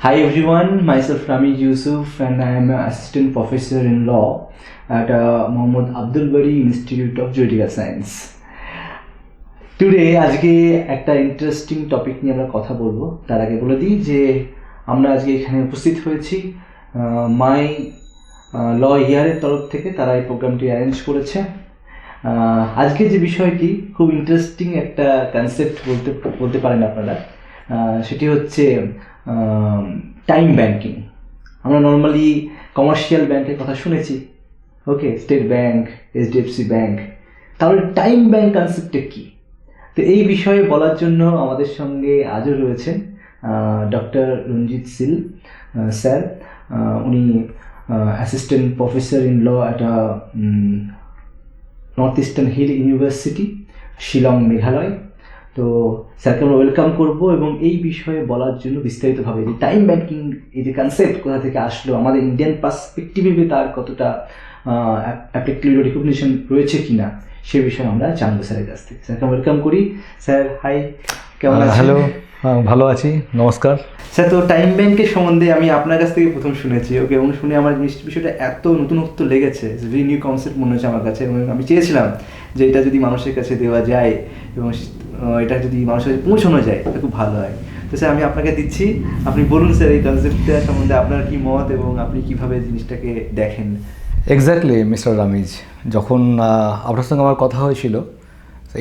Hi everyone, myself Rami Yusuf and I am an assistant professor in law at Mohammad Abdul Bari Institute of Juridical Science. Today আজকে একটা interesting topic নিয়ে আমরা কথা বলবো। তার আগে বলে দিই যে আমরা আজকে এখানে উপস্থিত হয়েছি MyLawyar তরফ থেকে। তারা এই প্রোগ্রামটি অ্যারেঞ্জ করেছে। আজকে যে বিষয়টি খুব ইন্টারেস্টিং একটা কনসেপ্ট বলতে পারেন আপনারা, সেটি হচ্ছে টাইম ব্যাংকিং। আমরা নর্মালি কমার্শিয়াল ব্যাংকের কথা শুনেছি, ওকে, স্টেট ব্যাংক, HDFC ব্যাংক। তাহলে টাইম ব্যাংক কনসেপ্টটা কী? তো এই বিষয়ে বলার জন্য আমাদের সঙ্গে আজও রয়েছেন ডক্টর রঞ্জিত সিল স্যার। উনি assistant professor in law at North Eastern Hill University, Shillong, Meghalaya. তো স্যারকে আমরা ওয়েলকাম করবো এবং এই বিষয়ে বলার জন্য বিস্তারিতভাবে যে টাইম ব্যাংকিং এই যে কনসেপ্ট কোথা থেকে আসলো, আমাদের ইন্ডিয়ান পার্সপেক্টিভে তার কতটা অ্যাপ্লিকেবল রিকগনিশন রয়েছে কিনা সে বিষয়ে আমরা জানবো স্যারের কাছ থেকে। স্যারকে ওয়েলকাম করি। স্যার হাই, কেমন আছেন? হ্যালো, ভালো আছি, নমস্কার স্যার। তো টাইম ব্যাংকের সম্বন্ধে আমি আপনার কাছ থেকে প্রথম শুনেছি, ওকে, এবং শুনে আমার বিষয়টা এত নতুনত্ব লেগেছে, ভেরি নিউ কনসেপ্ট মনে হচ্ছে আমার কাছে। এবং আমি চেয়েছিলাম যে এটা যদি মানুষের কাছে দেওয়া যায় এবং এটা যদি মানুষের কাছে পৌঁছানো যায় এটা খুব ভালো হয়। তো স্যার আমি আপনাকে দিচ্ছি, আপনি বলুন স্যার এই কনসেপ্টটা সম্বন্ধে আপনার কী মত এবং আপনি কীভাবে জিনিসটাকে দেখেন। এক্স্যাক্টলি মিস্টার রামিজ, যখন আপনার সঙ্গে আমার কথা হয়েছিল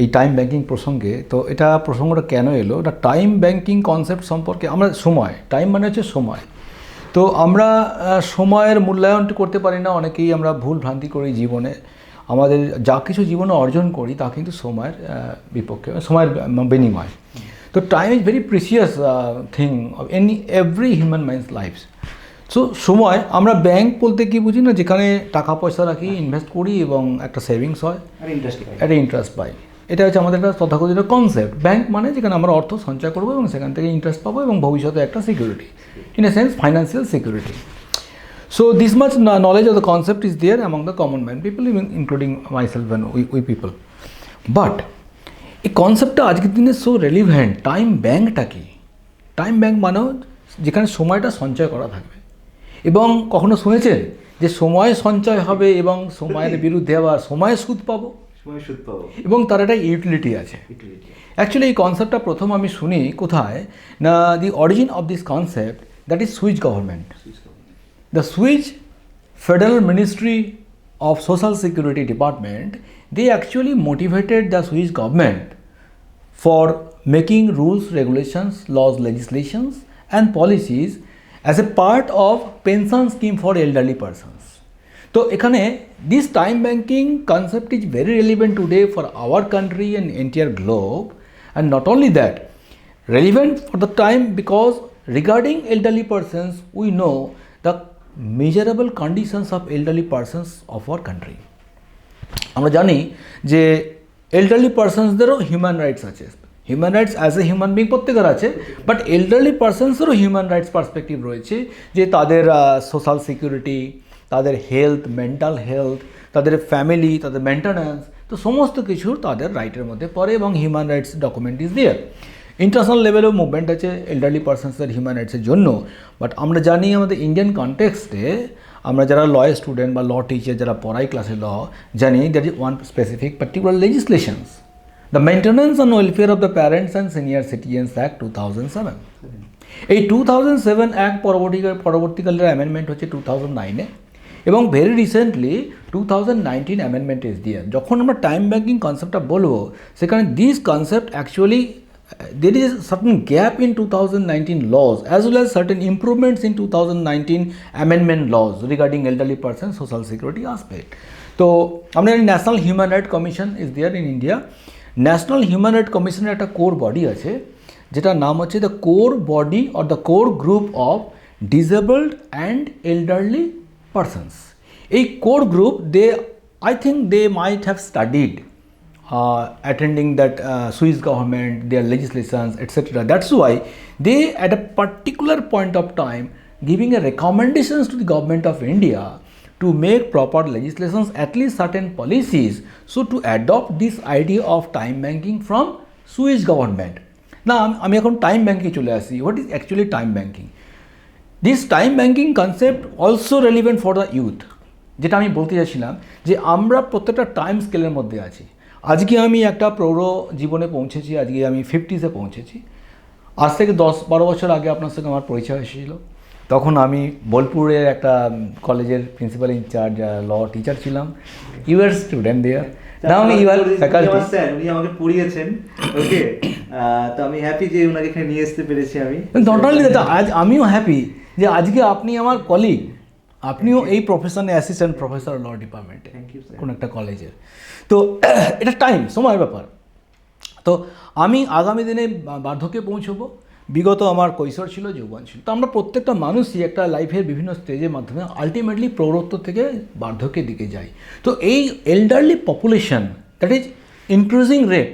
এই টাইম ব্যাংকিং প্রসঙ্গে, তো এটা প্রসঙ্গটা কেন এলো, এটা টাইম ব্যাংকিং কনসেপ্ট সম্পর্কে আমরা টাইম মানে হচ্ছে সময়। তো আমরা সময়ের মূল্যায়নটি করতে পারি না, অনেকেই আমরা ভুল ভ্রান্তি করি জীবনে। আমাদের যা কিছু জীবনে অর্জন করি তা কিন্তু সময়ের বিপক্ষে, সময়ের বিনিময়। তো time is very precious thing of every human minds life. So সময় আমরা ব্যাংক বলতে কি বুঝি না, যেখানে টাকা পয়সা রাখি, ইনভেস্ট করি এবং একটা সেভিংস হয়, একটা ইন্টারেস্ট পাই। এটা হচ্ছে আমাদের একটা তথাকথিত কনসেপ্ট। ব্যাংক মানে যেখানে আমরা অর্থ সঞ্চয় করবো এবং সেখান থেকে ইন্টারেস্ট পাবো এবং ভবিষ্যতে একটা security, in a sense financial security. So this much knowledge of the concept is there among the common man people, even including myself and we people. But এই কনসেপ্টটা আজকের দিনে সো রেলিভেন্ট। টাইম ব্যাংকটা কি? টাইম ব্যাংক মানেও যেখানে সময়টা সঞ্চয় করা থাকবে। এবং কখনো শুনেছেন যে সময় সঞ্চয় হবে এবং সময়ের বিরুদ্ধে আবার সময় সুদ পাবো এবং তার একটা ইউটিলিটি আছে। অ্যাকচুয়ালি এই কনসেপ্টটা প্রথম আমি শুনি কোথায় না, দি origin of this concept, that is switch government. The Swiss Federal Ministry of Social Security Department, they actually motivated the Swiss government for making rules, regulations, laws, legislations and policies as a part of pension scheme for elderly persons. So ekhane this time banking concept is very relevant today for our country and entire globe, and not only that, relevant for the time because regarding elderly persons we know the measurable conditions of elderly persons of our country. আমরা জানি যে elderly পার্সনসদেরও human rights আছে। Human rights as a human being প্রত্যেকের আছে, but elderly পার্সনসেরও human rights perspective রয়েছে, যে তাদের সোশ্যাল সিকিউরিটি, তাদের হেলথ, মেন্টাল হেলথ, তাদের ফ্যামিলি, তাদের মেনটেন্যান্স, তো সমস্ত কিছুর তাদের রাইটের মধ্যে পড়ে এবং human rights document is there. International লেভেলেও মুভমেন্ট আছে এল্ডারলি পার্সনসের হিউম্যান রাইটসের জন্য। বাট আমরা জানি আমাদের ইন্ডিয়ান কনটেক্সটে আমরা যারা ল স্টুডেন্ট বা ল টিচার যারা পড়াই ক্লাসে ল, জানি that is one specific particular legislations, the maintenance and welfare of the parents and senior citizens act 2007। এই 2007 অ্যাক্ট পরবর্তীকালের অ্যামেন্ডমেন্ট হচ্ছে 2009-এ এবং very recently 2019 amendment is there. যখন আমরা টাইম ব্যাংকিং কনসেপ্টটা বলবো, সেখানে this concept actually there is a certain gap in 2019 laws as well as certain improvements in 2019 amendment laws regarding elderly persons social security aspect. So আমাদের national human right commission is there in India. National human right কমিশনের একটা core body আছে যেটার নাম হচ্ছে the core body or the core group of disabled and elderly persons. এই core group I think they might have studied attending that Swiss government, their legislations, etc. That's why they at a particular point of time giving a recommendations to the government of India to make proper legislations, at least certain policies, so to adopt this idea of time banking from Swiss government. Now আমি এখন time banking চলে আসি। What is actually time banking? This time banking concept also relevant for the youth. যেটা আমি বলতে চাইছিলাম যে আমরা প্রত্যেকটা টাইম স্কেলের মধ্যে আছি। আজকে আমি একটা প্রৌঢ় জীবনে পৌঁছেছি, আজকে আমি 50s পৌঁছেছি। আজ থেকে 10-12 বছর আগে আপনার সঙ্গে আমার পরিচয় হয়েছিল। তখন আমি বোলপুরের একটা কলেজের প্রিন্সিপাল ইনচার্জ ল টিচার ছিলাম। ইউ আর স্টুডেন্ট দেয়ার, নাও আমি ইউ আর ফ্যাকাল্টি। উনি আমাকে পড়িয়েছেন, ওকে। তো আমি হ্যাপি যে উনাকে এখানে নিয়ে আসতে পেরেছি আমি। নট অনলি দ্যাট, আজ আমিও হ্যাপি যে আজকে আপনি আমার কলিগ, আপনিও এই প্রফেশনে অ্যাসিস্ট্যান্ট প্রফেসর ল ডিপার্টমেন্টে কোনো একটা কলেজের। তো এটা টাইম, সময়ের ব্যাপার। তো আমি আগামী দিনে বার্ধক্যে পৌঁছবো, বিগত আমার কৈশোর ছিল, যৌবন ছিল। তো আমরা প্রত্যেকটা মানুষই একটা লাইফের বিভিন্ন স্টেজের মাধ্যমে আলটিমেটলি প্রৌঢ়ত্ব থেকে বার্ধক্যের দিকে যাই। তো এই elderly population that is increasing rate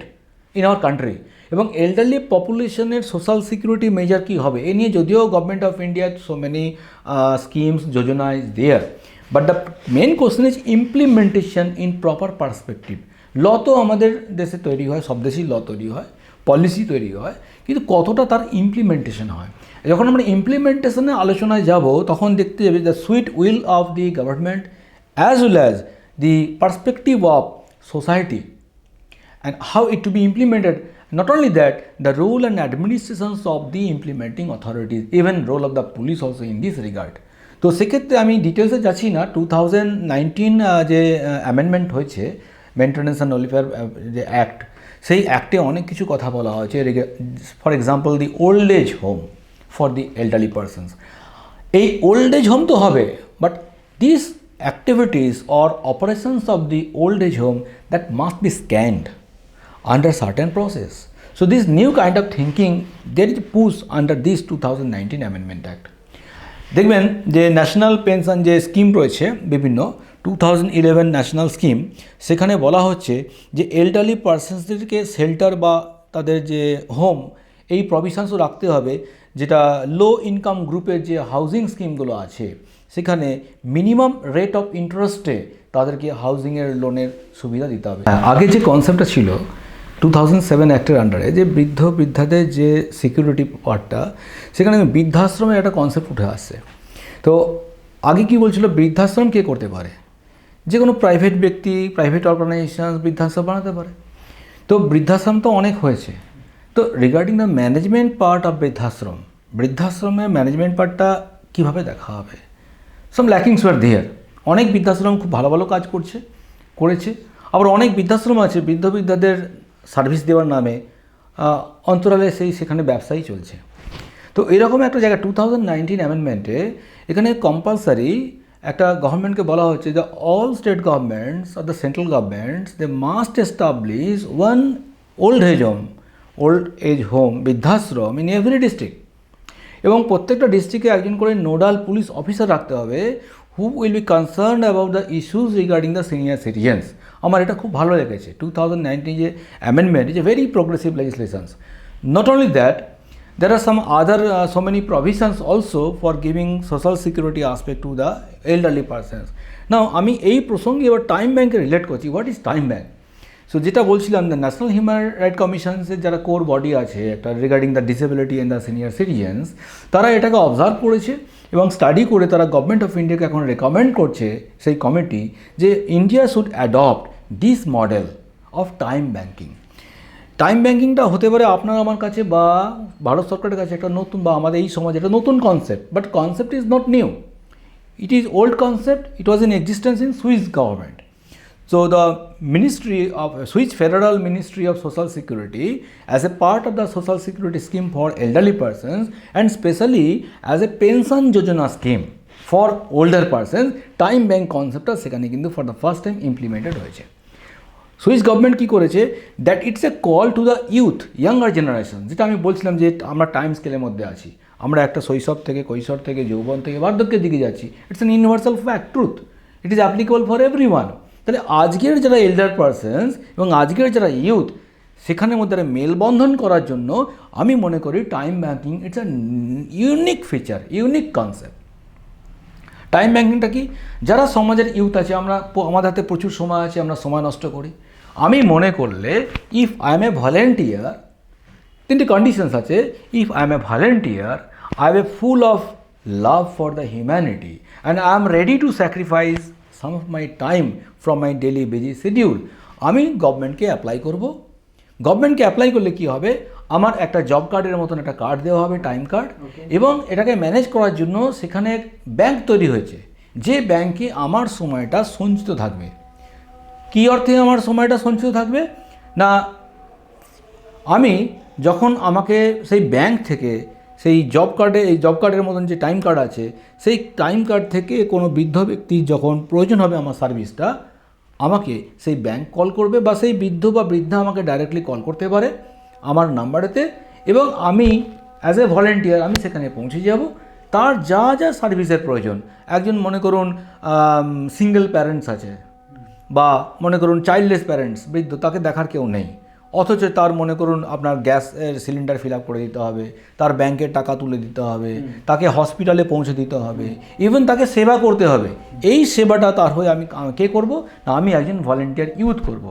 in our country, এবং এল্ডারলি পপুলেশনের সোশ্যাল সিকিউরিটি মেজার কী হবে এ নিয়ে যদিও government of India so many schemes yojana is there, but the main question is implementation in proper perspective. ল তো আমাদের দেশে তৈরি হয়, সব দেশেই ল তৈরি হয়, পলিসি তৈরি হয়, কিন্তু কতটা তার ইমপ্লিমেন্টেশন হয়। যখন আমরা ইমপ্লিমেন্টেশনের আলোচনায় যাব তখন দেখতে যাবে the sweet will of the government as well as the perspective of society and how it to be implemented. Not only that, the role and administrations of the implementing authorities, even role of the police also in this regard. তো সেক্ষেত্রে আমি ডিটেলসে যাচ্ছি না। 2019 যে amendment হয়েছে maintenance and welfare যে act, সেই অ্যাক্টে অনেক কিছু কথা বলা হয়েছে। For example the old age home for the elderly persons. এই ওল্ড এজ হোম তো হবে, but this activities or operations of the old age home that must be scanned under certain process. So this new kind of thinking there is push under this 2019 Amendment Act. দেখবেন যে national pension যে scheme রয়েছে বিভিন্ন 2011 national scheme, সেখানে বলা হচ্ছে যে elderly পার্সনসদেরকে shelter বা তাদের যে হোম এই প্রভিশনসও রাখতে হবে, যেটা লো ইনকাম গ্রুপের যে হাউজিং স্কিমগুলো আছে সেখানে মিনিমাম রেট অফ ইন্টারেস্টে তাদেরকে হাউজিংয়ের লোনের সুবিধা দিতে হবে। আগে যে কনসেপ্টটা ছিল 2007 অ্যাক্টের আন্ডারে যে বৃদ্ধাদের যে সিকিউরিটি পার্টটা, সেখানে বৃদ্ধাশ্রমের একটা কনসেপ্ট উঠে আসছে। তো আগে কি বলছিল, বৃদ্ধাশ্রম কে করতে পারে? যে কোনো প্রাইভেট ব্যক্তি, প্রাইভেট অর্গানাইজেশন বৃদ্ধাশ্রম বানাতে পারে। তো বৃদ্ধাশ্রম তো অনেক হয়েছে। তো regarding the management part of বৃদ্ধাশ্রমের ম্যানেজমেন্ট পার্টটা কীভাবে দেখা হবে? Some lackings were there. অনেক বৃদ্ধাশ্রম খুব ভালো ভালো কাজ করেছে, আবার অনেক বৃদ্ধাশ্রম আছে বৃদ্ধদের সার্ভিস দেওয়ার নামে অন্তরালে সেখানে ব্যবসায়ী চলছে। তো এরকম একটা জায়গা 2019 অ্যামেন্ডমেন্টে এখানে কম্পালসারি একটা গভর্নমেন্টকে বলা হচ্ছে যে all state governments or the central governments they must establish one old age home বৃদ্ধাশ্রম ইন এভরি ডিস্ট্রিক্ট, এবং প্রত্যেকটা ডিস্ট্রিক্টে একজন করে নোডাল পুলিশ অফিসার রাখতে হবে who will be concerned about the issues regarding the senior citizens. আমার এটা খুব ভালো লেগেছে। 2019 যে amendment is a very progressive legislations. Not only that, there are some other so many provisions also for giving social security aspect to the elderly persons. Now আমি এই প্রসঙ্গে এবার টাইম ব্যাংকে রিলেট করছি। What is time bank? So যেটা বলছিলাম, the national human right কমিশনসের যারা core body আছে একটা regarding the disability and the senior citizens, তারা এটাকে অবজার্ভ করেছে এবং স্টাডি করে তারা গভর্নমেন্ট অফ ইন্ডিয়াকে এখন রেকমেন্ড করছে সেই কমিটি যে India should adopt this model of time banking. Time ব্যাংকিংটা হতে পারে আপনার আমার কাছে বা ভারত সরকারের কাছে একটা নতুন, বা আমাদের এই সমাজে একটা নতুন concept, but concept is not new, it is old concept, it was in existence in Swiss government. So the Swiss Federal Ministry of Social Security, as a part of the Social Security scheme for elderly persons and specially as a pension yojana scheme for older persons, time bank concept সেখানে কিন্তু for the first time implemented হয়েছে। Swiss government কী করেছে, that it's a call to the youth, younger generation, যেটা আমি বলছিলাম যে আমরা time স্কেলের মধ্যে আছি, আমরা একটা শৈশব থেকে, কৈশোর থেকে, যৌবন থেকে বার্ধক্যের দিকে যাচ্ছি। It's an universal fact, truth, it is applicable for everyone. তাহলে আজকের যারা এল্ডার পারসনস এবং আজকের যারা ইউথ, সেখানের মধ্যে মেলবন্ধন করার জন্য আমি মনে করি time banking it's a unique feature, unique concept. Time ব্যাংকিংটা কি, যারা সমাজের ইউথ আছে, আমাদের হাতে প্রচুর সময় আছে, আমরা সময় নষ্ট করি। আমি মনে করলে if I M A volunteer, তিনটে কন্ডিশনস আছে। If I M A volunteer, I have a full of love for the humanity, and I am ready to sacrifice some of my time from my daily busy schedule. আমি গভর্নমেন্টকে apply করব। গভর্নমেন্টকে apply করলে কি হবে, আমার একটা job কার্ডের মতন একটা কার্ড দেওয়া হবে, টাইম কার্ড, এবং এটাকে ম্যানেজ করার জন্য সেখানে ব্যাংক তৈরি হয়েছে, যে ব্যাংকে আমার সময়টা সঞ্চিত থাকবে। কী অর্থে আমার সময়টা সঞ্চিত থাকবে না, আমি যখন আমাকে সেই ব্যাংক থেকে সেই জব কার্ডে, এই জব কার্ডের মতন যে টাইম কার্ড আছে, সেই টাইম কার্ড থেকে কোনো বৃদ্ধ ব্যক্তির যখন প্রয়োজন হবে আমার সার্ভিসটা, আমাকে সেই ব্যাংক কল করবে, বা সেই বৃদ্ধ বা বৃদ্ধা আমাকে ডাইরেক্টলি কল করতে পারে আমার নাম্বারেতে, এবং আমি অ্যাজ এ ভলেন্টিয়ার আমি সেখানে পৌঁছে যাব। তার যা যা সার্ভিসের প্রয়োজন, একজন মনে করুন সিঙ্গেল প্যারেন্টস আছে, বা মনে করুন চাইল্ডলেস প্যারেন্টস, বৃদ্ধ, তাকে দেখার কেউ নেই, অথচ তার মনে করুন আপনার গ্যাসের সিলিন্ডার ফিল আপ করে দিতে হবে, তার ব্যাংকের টাকা তুলে দিতে হবে, তাকে হসপিটালে পৌঁছে দিতে হবে, ইভেন তাকে সেবা করতে হবে। এই সেবাটা তার হয়ে আমি কে করব না, আমি একজন ভলেন্টিয়ার ইউথ করব।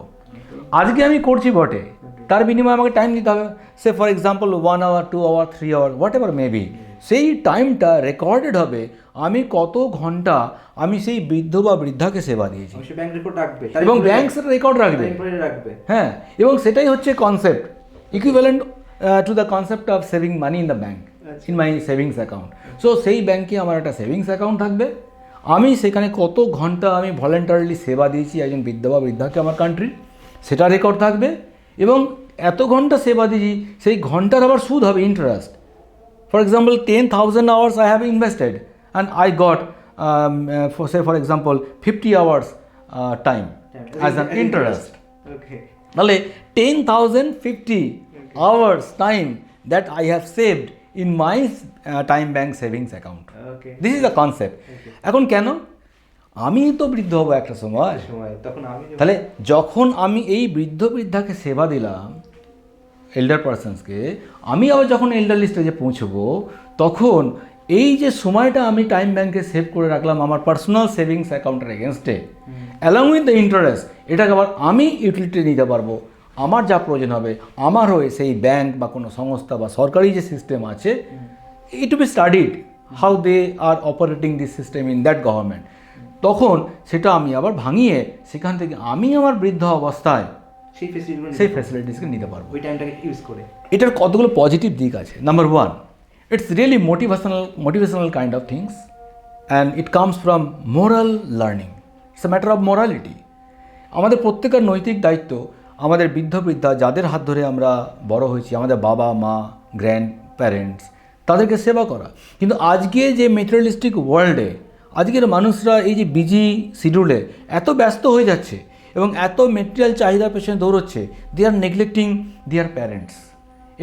আজকে আমি করছি বটে, তার বিনিময়ে আমাকে টাইম দিতে হবে, say for example 1 hour 2 hour 3 hour whatever maybe. সেই টাইমটা রেকর্ডেড হবে, আমি কত ঘন্টা আমি সেই বৃদ্ধ বা বৃদ্ধাকে সেবা দিয়েছি, এবং ব্যাংক সেটা রেকর্ড রাখবে। হ্যাঁ, এবং সেটাই হচ্ছে concept, equivalent to the concept of saving money in the bank, in my savings account. So সেই ব্যাংকে আমার একটা সেভিংস অ্যাকাউন্ট থাকবে, আমি সেখানে কত ঘন্টা আমি ভলেন্টারিলি সেবা দিয়েছি একজন বৃদ্ধ বা বৃদ্ধাকে আমার কান্ট্রি, সেটা রেকর্ড থাকবে, এবং এত ঘন্টা সেবা দিয়েছি সেই ঘন্টার আবার সুদ হবে, interest. For example, 10,000 hours I have invested and I got, for example, 50 hours time as an interest. Okay. তাহলে 10,050 hours time that I have saved in my time bank savings account. Okay. This is the concept. এখন কেন, আমি তো বৃদ্ধ হব একটা সময়, তাহলে যখন আমি এই বৃদ্ধ বৃদ্ধাকে সেবা দিলাম, এল্ডার পারসনসকে, আমি আবার যখন এল্ডারলি স্টেজে পৌঁছবো, তখন এই যে সময়টা আমি টাইম ব্যাংকে সেভ করে রাখলাম আমার পার্সোনাল সেভিংস অ্যাকাউন্টের এগেনস্টে, অ্যালং উইথ দ্য ইন্টারেস্ট, এটাকে আবার আমি ইউটিলিটি নিতে পারবো। আমার যা প্রয়োজন হবে আমার হয়ে সেই ব্যাংক বা কোনো সংস্থা বা সরকারি যে সিস্টেম আছে, it be studied how they are operating this system in that government, তখন সেটা আমি আবার ভাঙিয়ে সেখান থেকে আমি আমার বৃদ্ধ অবস্থায় সেই ফ্যাসিলিটিসকে নিতে পারবো, ওই টাইমটাকে ইউজ করে। এটার কতগুলো পজিটিভ দিক আছে। Number 1, it's really motivational kind of things, and it comes from moral learning. It's a matter of morality. আমাদের প্রত্যেকের নৈতিক দায়িত্ব আমাদের বৃদ্ধ বৃদ্ধা যাদের হাত ধরে আমরা বড় হয়েছি, আমাদের বাবা মা, গ্র্যান্ড প্যারেন্টস, তাদেরকে সেবা করা। কিন্তু আজকে যে মেটেরিয়ালিস্টিক ওয়ার্ল্ডে আজকের মানুষরা এই যে বিজি শিডিউলে এত ব্যস্ত হয়ে যাচ্ছে এবং এত মেটেরিয়াল চাহিদার পেছনে দৌড়চ্ছে, দে আর নেগলেক্টিং দেয়ার প্যারেন্টস।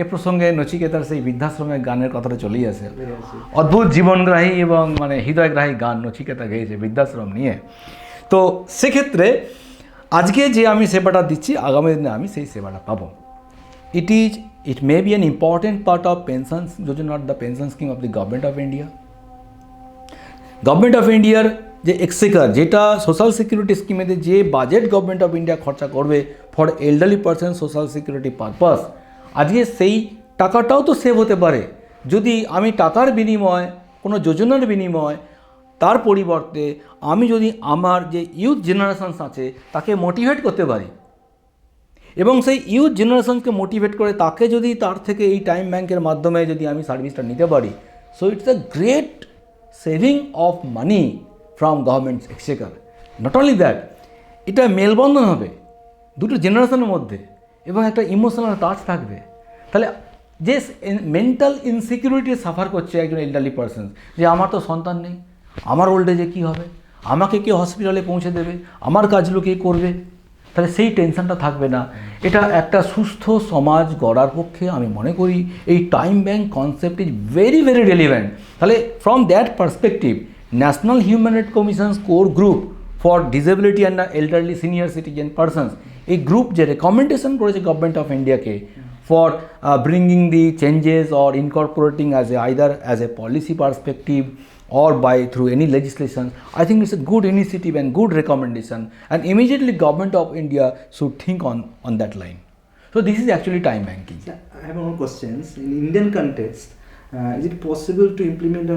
এ প্রসঙ্গে নচিকেতার সেই বৃদ্ধাশ্রমের গানের কথাটা চলেই আসে, অদ্ভুত জীবনগ্রাহী এবং মানে হৃদয়গ্রাহী গান নচিকেতা গেয়েছে বৃদ্ধাশ্রম নিয়ে। তো সেক্ষেত্রে আজকে যে আমি সেবাটা দিচ্ছি, আগামী দিনে আমি সেই সেবাটা পাবো। It may be an important part of pensions yojana, the pension scheme of the government of India. Government of ইন্ডিয়ার যে এক্সেকার, যেটা সোশ্যাল সিকিউরিটি স্কিমেতে যে বাজেট গভর্নমেন্ট অফ ইন্ডিয়া খরচা করবে for elderly person social security purpose, আজকে সেই টাকাটাও তো সেভ হতে পারে যদি আমি টাকার বিনিময়, কোনো যোজনার বিনিময়, তার পরিবর্তে আমি যদি আমার যে ইউথ জেনারেশনস আছে তাকে মোটিভেট করতে পারি, এবং সেই ইউথ জেনারেশনকে মোটিভেট করে তাকে যদি তার থেকে এই টাইম ব্যাংকের মাধ্যমে যদি আমি সার্ভিসটা নিতে পারি, so it's a great saving of money from governments exchequer. Not only that, এটা মেলবন্ধন হবে দুটো জেনারেশনের মধ্যে এবং একটা ইমোশনাল টাচ থাকবে। তাহলে যে মেন্টাল ইনসিকিউরিটি সাফার করছে একজন এল্ডারলি পারসন, যে আমার তো সন্তান নেই, আমার ওল্ড এজে কী হবে, আমাকে কে হসপিটালে পৌঁছে দেবে, আমার কাজগুলো কে করবে, তাহলে সেই টেনশনটা থাকবে না। এটা একটা সুস্থ সমাজ গড়ার পক্ষে আমি মনে করি এই time bank concept is very very relevant. তাহলে from that perspective, national human right commissions core group for disability and elderly senior citizen persons, এই গ্রুপ যে রেকমেন্ডেশন করেছে গভর্নমেন্ট অফ ইন্ডিয়াকে for bringing the changes or incorporating either as a policy perspective or by through any legislation, I think it's a good initiative and good recommendation, and immediately government of India should think on that line. So this is actually time banking. I have one questions. In Indian context, is it possible to implement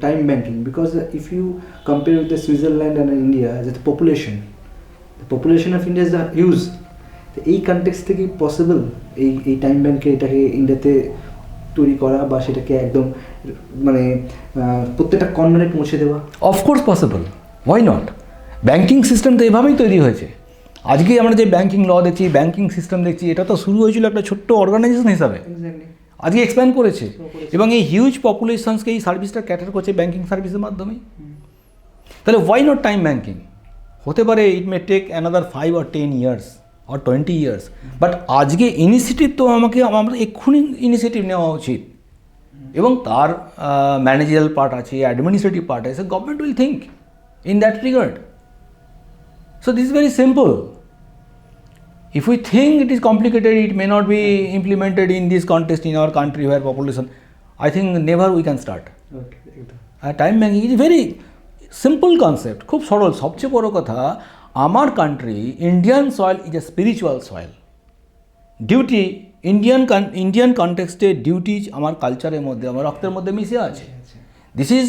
time banking? Because if you compare with the Switzerland and India, the population of India is huge. তো এই context থেকে possible এই time ব্যাংকে এটাকে ইন্ডিয়াতে তৈরি করা বা সেটাকে একদম মানে প্রত্যেকটা কর্নারে পৌঁছে দেওয়া? Of course possible, why not? Banking system তো এভাবেই তৈরি হয়েছে। আজকে আমরা যে ব্যাংকিং ল দেখছি, ব্যাংকিং সিস্টেম দেখছি, এটা তো শুরু হয়েছিল একটা ছোট্ট অর্গানাইজেশন হিসাবে, আজকে এক্সপ্যান্ড করেছে এবং এই হিউজ পপুলেশনসকে এই সার্ভিসটা ক্যাটার করছে ব্যাংকিং সার্ভিসের মাধ্যমেই। তাহলে ওয়াই নট টাইম ব্যাংকিং? হতে পারে it may take another 5 or 10 years or 20 years, but আজকে ইনিশিয়েটিভ তো আমাদের এক্ষুনি ইনিশিয়েটিভ নেওয়া উচিত এবং তার ম্যানেজারাল পার্ট আছে, অ্যাডমিনিস্ট্রেটিভ পার্ট আছে, government will think in that regard. So this is very simple. If we think it is complicated, it may not be implemented in this context in our country where population, I think never we can start. Time banking is very simple concept, খুব সরল। সবচেয়ে বড় কথা, আমার country Indian soil is a spiritual soil. Duty Indian কনটেক্সটে duties আমার কালচারের মধ্যে, আমার রক্তের মধ্যে মিশে আছে। This is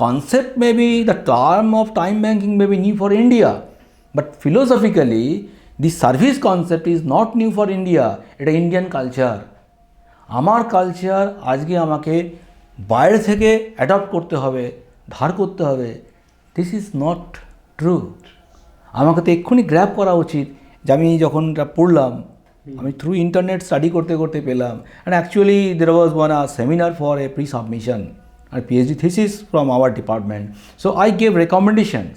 concept may be the term of time banking may be new for India, but philosophically the service concept is not new for India, এটা ইন্ডিয়ান কালচার। আমার কালচার আজকে আমাকে বাইরে থেকে অ্যাডপ্ট করতে হবে, ধার করতে হবে, দিস ইজ নট ট্রু। আমাকে তো এক্ষুনি গ্র্যাব করা উচিত যে আমি যখন এটা পড়লাম, আমি থ্রু ইন্টারনেট স্টাডি করতে করতে পেলাম, and actually there was one seminar for a pre submission আর PhD thesis from our department. So I gave recommendations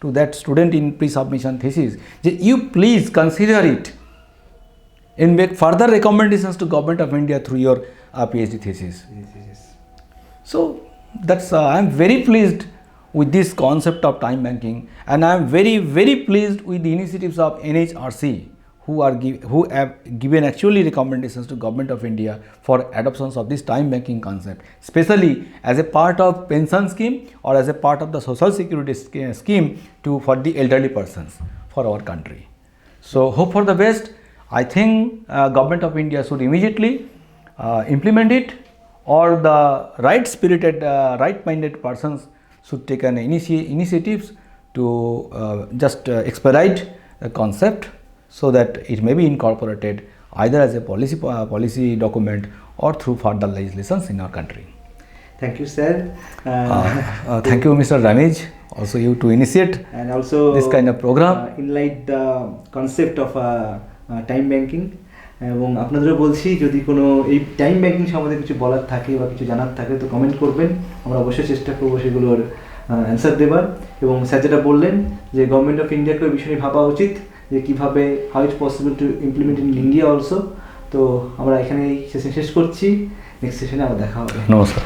to that student in pre-submission thesis that you please consider it and make further recommendations to Government of India through your PhD thesis. Yes. So that's I am very pleased with this concept of time banking, and I am very pleased with the initiatives of NHRC who have given actually recommendations to Government of India for adoptions of this time banking concept, especially as a part of pension scheme or as a part of the social security scheme for the elderly persons for our country. So hope for the best. I think Government of India should immediately implement it, or the right spirited, right-minded persons should take an initiatives to just expedite the concept, so that it may be incorporated either as a policy document or through further legislations in our country. Thank you, sir. Thank you, Mr. Ramiz, also you to initiate and also this kind of program. Enlight the concept of time banking. এবং আপনাদেরও বলছি, যদি কোনো এই time banking সম্বন্ধে কিছু বলার থাকে বা কিছু জানার থাকে তো কমেন্ট করবেন, আমরা অবশ্যই চেষ্টা করবো সেগুলোর অ্যান্সার দেবার। এবং স্যার যেটা বললেন যে গভর্নমেন্ট অফ ইন্ডিয়াকে ওই বিষয়ে ভাবা উচিত যে কীভাবে how it's possible to implement in India also. তো আমরা এখানেই সেশন শেষ করছি, নেক্সট সেশনে আবার দেখা হবে। নমস্কার।